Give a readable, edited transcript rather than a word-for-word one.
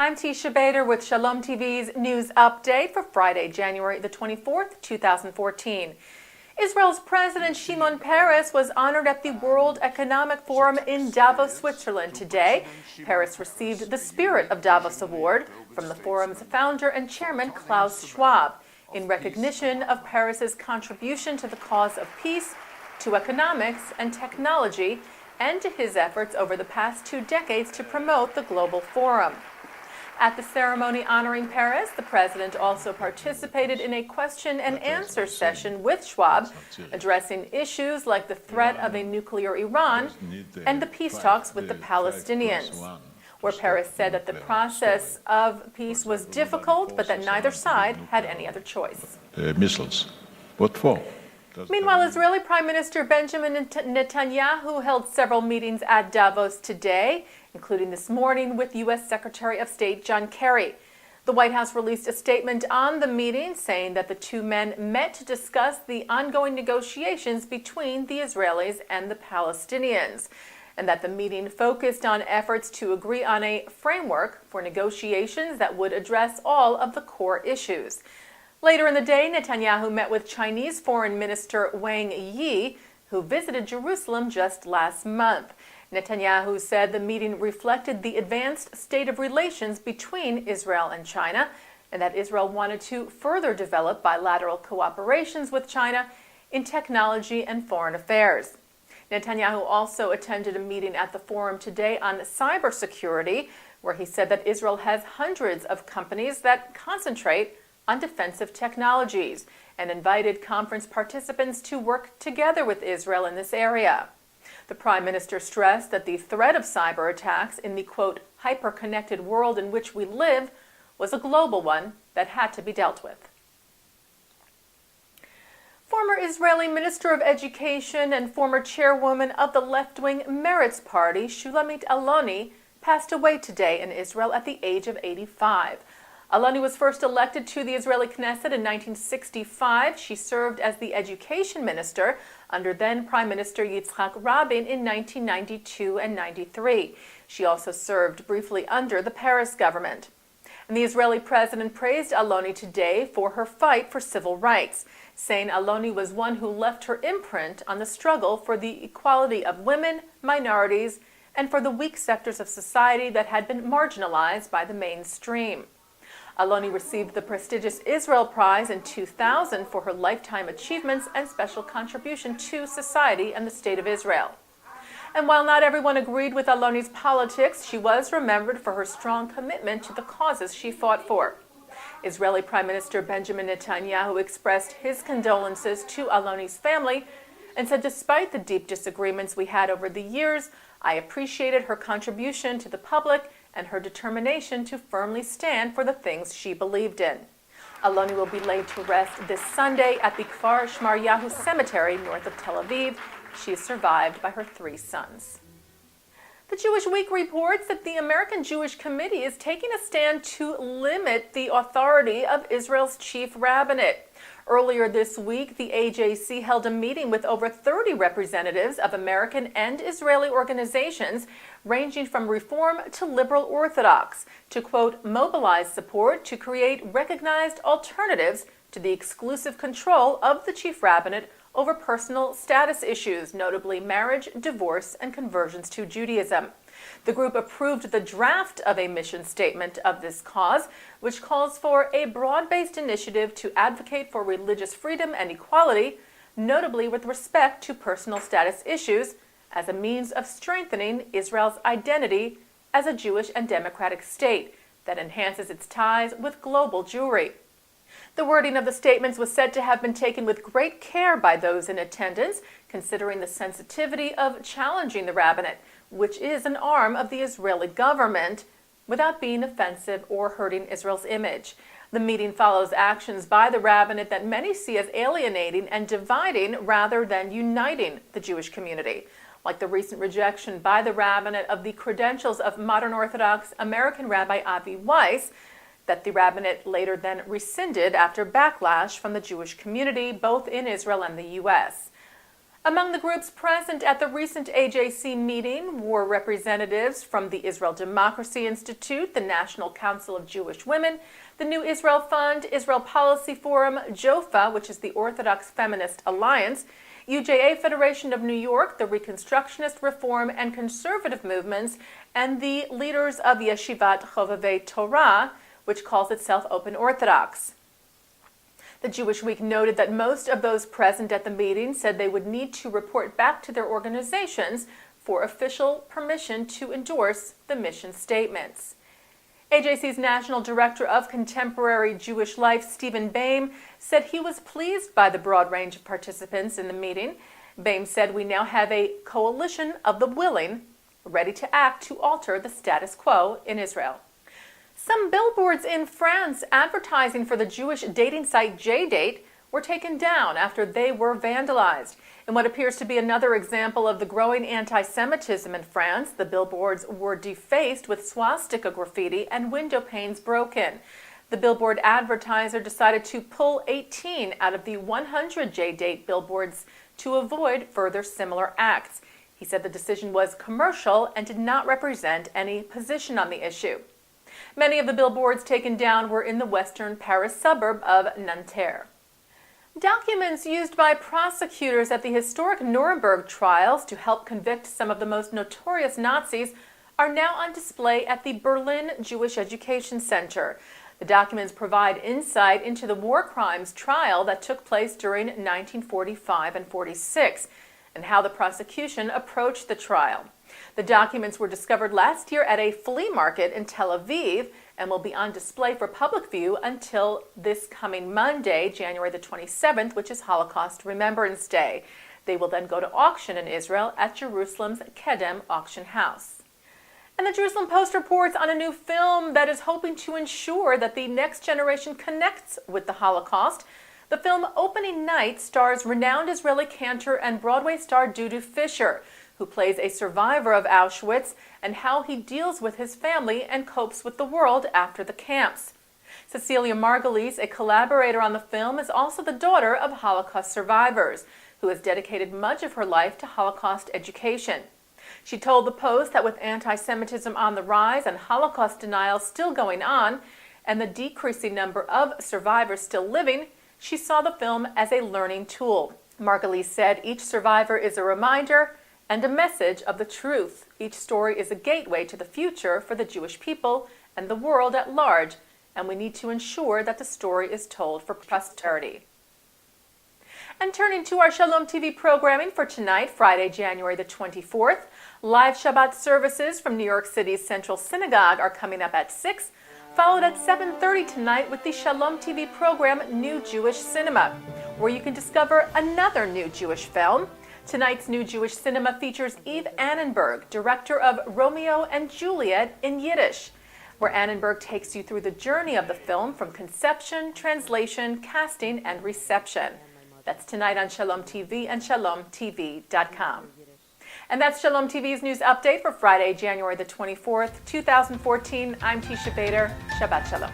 I'm Teisha Bader with Shalom TV's news update for Friday, January the 24th, 2014. Israel's President Shimon Peres was honored at the World Economic Forum in Davos, Switzerland today. Peres received the Spirit of Davos Award from the forum's founder and chairman Klaus Schwab in recognition of Peres's contribution to the cause of peace, to economics and technology, and to his efforts over the past 2 decades to promote the global forum. At the ceremony honoring Peres, the president also participated in a question and answer session with Schwab, addressing issues like the threat of a nuclear Iran and the peace talks with the Palestinians, where Peres said that the process of peace was difficult, but that neither side had any other choice. Missiles. What for? Meanwhile, Israeli Prime Minister Benjamin Netanyahu held several meetings at Davos today, including this morning with U.S. Secretary of State John Kerry. The White House released a statement on the meeting saying that the two men met to discuss the ongoing negotiations between the Israelis and the Palestinians, and that the meeting focused on efforts to agree on a framework for negotiations that would address all of the core issues. Later in the day, Netanyahu met with Chinese Foreign Minister Wang Yi, who visited Jerusalem just last month. Netanyahu said the meeting reflected the advanced state of relations between Israel and China, and that Israel wanted to further develop bilateral cooperations with China in technology and foreign affairs. Netanyahu also attended a meeting at the forum today on cybersecurity, where he said that Israel has hundreds of companies that concentrate on defensive technologies, and invited conference participants to work together with Israel in this area. The Prime Minister stressed that the threat of cyber attacks in the, quote, hyper-connected world in which we live was a global one that had to be dealt with. Former Israeli Minister of Education and former chairwoman of the left-wing Meretz Party, Shulamit Aloni, passed away today in Israel at the age of 85. Aloni was first elected to the Israeli Knesset in 1965. She served as the education minister under then Prime Minister Yitzhak Rabin in 1992 and 93. She also served briefly under the Peres government. And the Israeli president praised Aloni today for her fight for civil rights, saying Aloni was one who left her imprint on the struggle for the equality of women, minorities, and for the weak sectors of society that had been marginalized by the mainstream. Aloni received the prestigious Israel Prize in 2000 for her lifetime achievements and special contribution to society and the State of Israel. And while not everyone agreed with Aloni's politics, she was remembered for her strong commitment to the causes she fought for. Israeli Prime Minister Benjamin Netanyahu expressed his condolences to Aloni's family and said, "Despite the deep disagreements we had over the years, I appreciated her contribution to the public and her determination to firmly stand for the things she believed in." Aloni will be laid to rest this Sunday at the Kfar Shmaryahu Cemetery north of Tel Aviv. She is survived by her 3 sons. The Jewish Week reports that the American Jewish Committee is taking a stand to limit the authority of Israel's chief rabbinate. Earlier this week, the AJC held a meeting with over 30 representatives of American and Israeli organizations ranging from Reform to Liberal Orthodox to, quote, mobilize support to create recognized alternatives to the exclusive control of the chief rabbinate over personal status issues, notably marriage, divorce, and conversions to Judaism. The group approved the draft of a mission statement of this cause, which calls for a broad-based initiative to advocate for religious freedom and equality, notably with respect to personal status issues, as a means of strengthening Israel's identity as a Jewish and democratic state that enhances its ties with global Jewry. The wording of the statements was said to have been taken with great care by those in attendance, considering the sensitivity of challenging the rabbinate, which is an arm of the Israeli government, without being offensive or hurting Israel's image. The meeting follows actions by the rabbinate that many see as alienating and dividing rather than uniting the Jewish community, like the recent rejection by the rabbinate of the credentials of modern Orthodox American Rabbi Avi Weiss, that the rabbinate later then rescinded after backlash from the Jewish community, both in Israel and the U.S. Among the groups present at the recent AJC meeting were representatives from the Israel Democracy Institute, the National Council of Jewish Women, the New Israel Fund, Israel Policy Forum, JOFA, which is the Orthodox Feminist Alliance, UJA Federation of New York, the Reconstructionist Reform and Conservative movements, and the leaders of Yeshivat Chovevei Torah, which calls itself Open Orthodox. The Jewish Week noted that most of those present at the meeting said they would need to report back to their organizations for official permission to endorse the mission statements. AJC's National Director of Contemporary Jewish Life, Stephen Boehm, said he was pleased by the broad range of participants in the meeting. Boehm said, "We now have a coalition of the willing, ready to act to alter the status quo in Israel." Some billboards in France advertising for the Jewish dating site JDate were taken down after they were vandalized. In what appears to be another example of the growing anti-Semitism in France, the billboards were defaced with swastika graffiti and window panes broken. The billboard advertiser decided to pull 18 out of the 100 JDate billboards to avoid further similar acts. He said the decision was commercial and did not represent any position on the issue. Many of the billboards taken down were in the western Paris suburb of Nanterre. Documents used by prosecutors at the historic Nuremberg trials to help convict some of the most notorious Nazis are now on display at the Berlin Jewish Education Center. The documents provide insight into the war crimes trial that took place during 1945 and 46 and how the prosecution approached the trial. The documents were discovered last year at a flea market in Tel Aviv and will be on display for public view until this coming Monday, January the 27th, which is Holocaust Remembrance Day. They will then go to auction in Israel at Jerusalem's Kedem auction house. And the Jerusalem Post reports on a new film that is hoping to ensure that the next generation connects with the Holocaust. The film Opening Night stars renowned Israeli cantor and Broadway star Dudu Fisher, who plays a survivor of Auschwitz, and how he deals with his family and copes with the world after the camps. Cecilia Margulies, a collaborator on the film, is also the daughter of Holocaust survivors, who has dedicated much of her life to Holocaust education. She told the Post that with anti-Semitism on the rise and Holocaust denial still going on, and the decreasing number of survivors still living, she saw the film as a learning tool. Margulies said, "Each survivor is a reminder and a message of the truth. Each story is a gateway to the future for the Jewish people and the world at large, and we need to ensure that the story is told for posterity." And turning to our Shalom TV programming for tonight, Friday, January the 24th, live Shabbat services from New York City's Central Synagogue are coming up at 6, followed at 7:30 tonight with the Shalom TV program New Jewish Cinema, where you can discover another new Jewish film. Tonight's New Jewish Cinema features Eve Annenberg, director of Romeo and Juliet in Yiddish, where Annenberg takes you through the journey of the film from conception, translation, casting, and reception. That's tonight on Shalom TV and shalomtv.com. And that's Shalom TV's news update for Friday, January the 24th, 2014. I'm Teisha Bader. Shabbat Shalom.